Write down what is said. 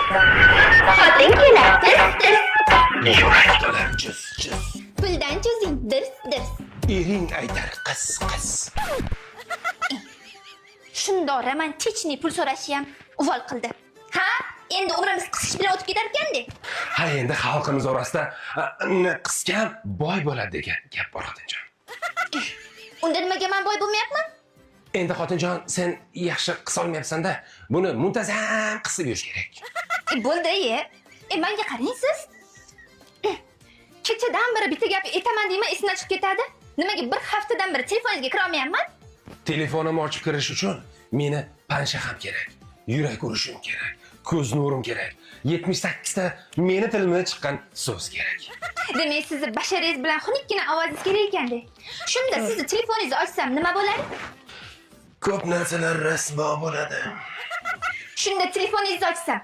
Xotin kelar, dirs. Yurak to'lar juz. Puldan cho'zing, dirs. Ering aytar qis. Shundoq romantichniy pul so'rashi ham uvol qildi. Ha? Endi umrimiz qisish bilan o'tib ketar ekanda. Ha, endi xalqimiz orasida qisgan boy bo'ladi degan gap bor xotinjon. Unda nimaga men boy bo'lmayapman? Endi xotinjon, sen yaxshi qisa olmayapsan-da. Buni muntazam qisib yurish kerak. Bo'ldi-ye. Menga qarang siz. Kechadan beri bitta gap aytaman deyman, esimdan chiqib ketadi. Nimaga bir haftadan beri telefoningizga kira olmayapman? Telefonimni ochib kirish uchun meni pansha ham kerak. Yurak urishim kerak. Ko'z nurim kerak. 78 ta meni tilimdan chiqqan so'z kerak. Demak, sizni basharangiz bilan xunukgina ovozingiz kerak ekanda. Shunda sizni telefoningizni ochsam nima bo'ladi? Ko'p narsalar rasvo bo'ladi. Shunda telefoningizni ochsam